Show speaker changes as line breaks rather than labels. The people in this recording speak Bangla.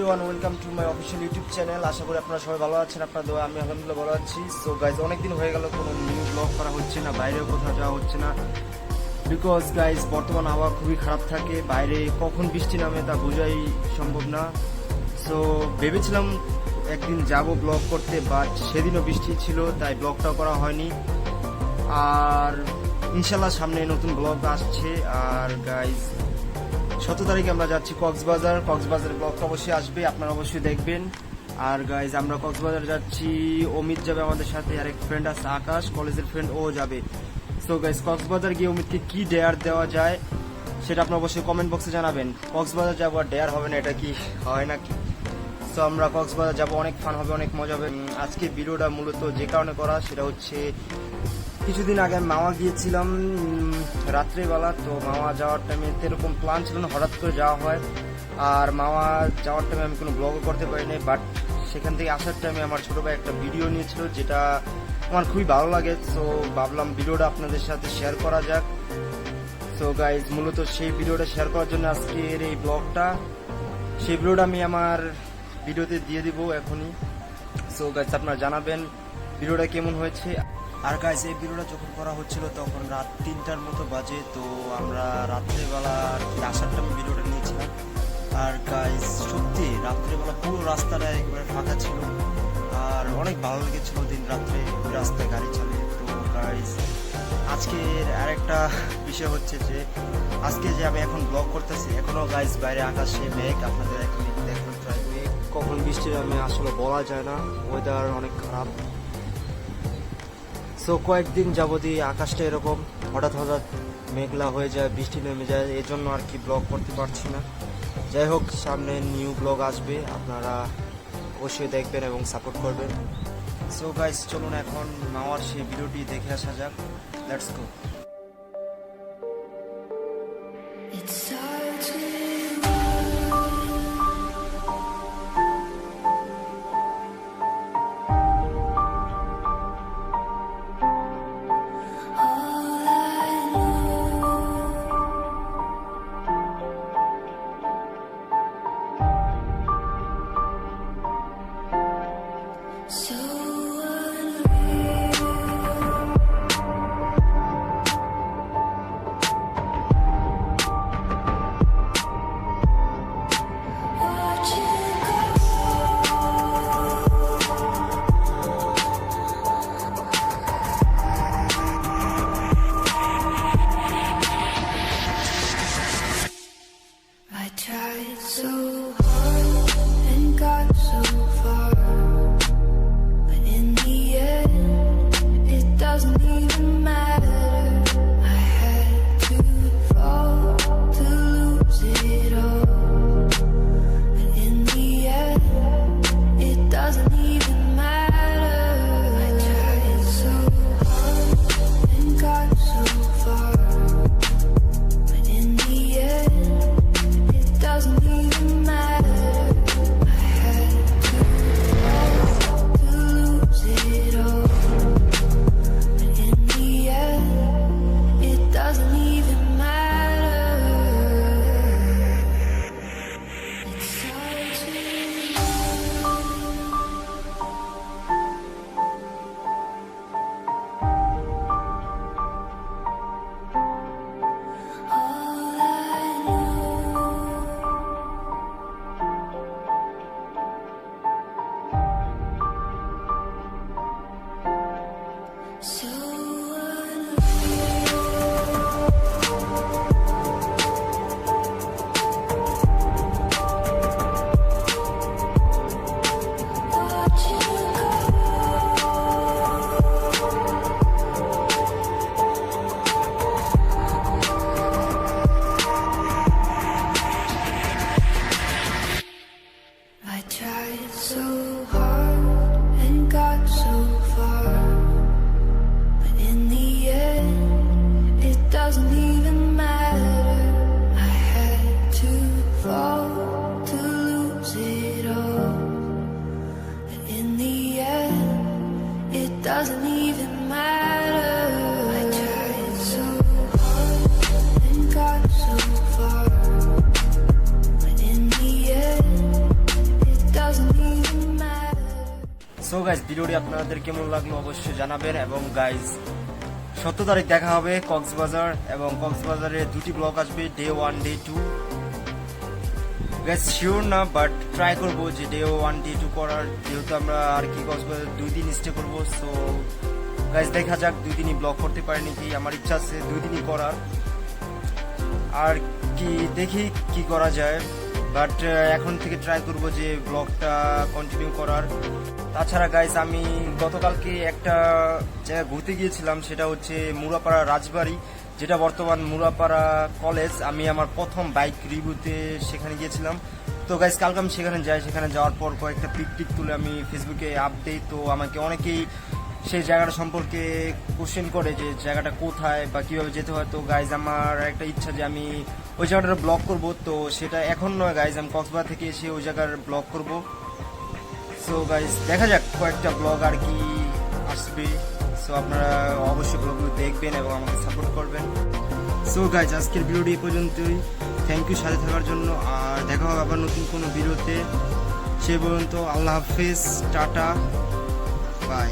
Everyone, welcome to my official YouTube channel. আশা করি আপনারা সবাই ভালো আছেন। আপনার দোয়া আমি আলহামদুলিল্লাহ ভালো আছি। সো গাইজ, অনেকদিন হয়ে গেল কোনো নিউ ব্লগ করা হচ্ছে না, বাইরেও কোথাও যাওয়া হচ্ছে না। বিকজ গাইজ, বর্তমান আবহাওয়া খুবই খারাপ থাকে, বাইরে কখন বৃষ্টি নামে তা বোঝাই সম্ভব না। সো ভেবেছিলাম একদিন যাব ব্লগ করতে, বাট সেদিনও বৃষ্টি ছিল, তাই ব্লগটাও করা হয়নি। আর ইনশাল্লাহ সামনে নতুন ব্লগ আসছে। আর গাইজ, 17 তারিখে আমরা যাচ্ছি কক্সবাজার ব্লগটা অবশ্যই আসবে, আপনারা অবশ্যই দেখবেন। আর গাইজ, আমরা কক্সবাজার যাচ্ছি, অমিত যাবে আমাদের সাথে, আর এক ফ্রেন্ড আছে আকাশ, কলেজের ফ্রেন্ড, ও যাবে। সো গাইজ, কক্সবাজার গিয়ে অমিতকে কি ডেয়ার দেওয়া যায় সেটা আপনারা অবশ্যই কমেন্ট বক্সে জানাবেন। কক্সবাজার যাবো আর ডেয়ার হবে না, এটা কি হয় নাকি? সো আমরা কক্সবাজার যাবো, অনেক ফান হবে, অনেক মজা হবে। আজকে ভিডিওটা মূলত যে কারণে করা, সেটা হচ্ছে কিছুদিন আগে আমি মাওয়া গিয়েছিলাম রাত্রেবেলা। তো মাওয়া যাওয়ার টাইমে এরকম প্ল্যান ছিল না, হঠাৎ করে যাওয়া হয়। আর মাওয়া যাওয়ার টাইমে আমি কোনো ব্লগও করতে পারিনি, বাট সেখান থেকে আসার টাইমে আমার ছোটো ভাই একটা ভিডিও নিয়েছিল, যেটা আমার খুবই ভালো লাগে। সো ভাবলাম ভিডিওটা আপনাদের সাথে শেয়ার করা যাক। সো গাইজ, মূলত সেই ভিডিওটা শেয়ার করার জন্য আজকের এই ব্লগটা। সেই ভিডিওটা আমি আমার ভিডিওতে দিয়ে দিব এখনই। সো গাইজ, আপনারা জানাবেন ভিডিওটা কেমন হয়েছে। আর গাইজ, এই ভিডিওটা যখন করা হচ্ছিল তখন রাত 3টার মতো বাজে। তো আমরা রাত্রেবেলা আসার টাইমে ভিডিওটা নিয়েছিলাম। আর গাইজ, সত্যি রাত্রেবেলা পুরো রাস্তাটা একবারে ফাঁকা ছিল, আর অনেক ভালো লেগেছিল দিন রাত্রে রাস্তায় গাড়ি চালিয়ে। তো গাইজ, আজকের আরেকটা বিষয় হচ্ছে যে আজকে যে আমি এখন ব্লগ করতেছি, এখনো গাইজ বাইরে আকাশে মেঘ, আপনাদের এখন দেখুন ট্রাই করি। কখন বৃষ্টি নামে আসলে বলা যায় না, ওয়েদার অনেক খারাপ। সো কয়েকদিন যাবতীয় আকাশটা এরকম হঠাৎ মেঘলা হয়ে যায়, বৃষ্টি নেমে যায়, এই জন্য আর কি ব্লগ করতে পারছি না। যাই হোক, সামনে নিউ ব্লগ আসবে, আপনারা অবশ্যই দেখবেন এবং সাপোর্ট করবেন। সো গাইস, চলুন এখন মাওয়ার সেই ভিডিওটি দেখে আসা যাক। Let's go.
Doesn't even matter. I tried so hard and got so far, but in the end
so guys ভিডিওটি আপনাদের কেমন লাগলো অবশ্যই জানাবেন। এবং গাইজ 17 তারিখ দেখা হবে কক্সবাজার, এবং কক্সবাজারে দুটি ব্লগ আসবে, ডে 1 ডে 2। গাইজ শিওর না, বাট ট্রাই করবো যে ডে 1 ডে 2 করার, যেহেতু আমরা আর কি কক্সবাজার 2 দিন স্টে করবো। সো গাইজ দেখা যাক 2 দিনই ব্লগ করতে পারি নাকি, আমার ইচ্ছা আছে 2 দিনই করার, আর কি দেখি কি করা যায়। বাট এখন থেকে ট্রাই করবো যে ব্লগটা কন্টিনিউ করার। তাছাড়া গাইজ আমি গতকালকে একটা জায়গায় ঘুরতে গিয়েছিলাম, সেটা হচ্ছে মুরাপাড়া রাজবাড়ি, যেটা বর্তমান মুরাপাড়া কলেজ। আমি আমার প্রথম বাইক রিভিউতে সেখানে গিয়েছিলাম। তো গাইজ কালকে আমি সেখানে যাই, সেখানে যাওয়ার পর কয়েকটা পিক তুলে আমি ফেসবুকে আপডেট, তো আমাকে অনেকেই সেই জায়গাটা সম্পর্কে কোশ্চেন করে যে জায়গাটা কোথায় বা কিভাবে যেতে হয়। তো গাইজ আমার একটা ইচ্ছা যে আমি ওই জায়গাটার ব্লগ করব, তো সেটা এখন নয় গাইজ, আমি কক্সবাজার থেকে এসে ওই জায়গার ব্লগ করব। সো গাইজ দেখা যাক কয়েকটা ব্লগ আর কি আসবে। সো আপনারা অবশ্যই ব্লগগুলো দেখবেন এবং আমাকে সাপোর্ট করবেন। সো গাইজ আজকের ভিডিওটি এই পর্যন্তই। থ্যাংক ইউ সাথে থাকার জন্য, আর দেখা হবে আবার নতুন কোনো ভিডিওতে। সে পর্যন্ত আল্লাহ হাফেজ, টাটা, বাই।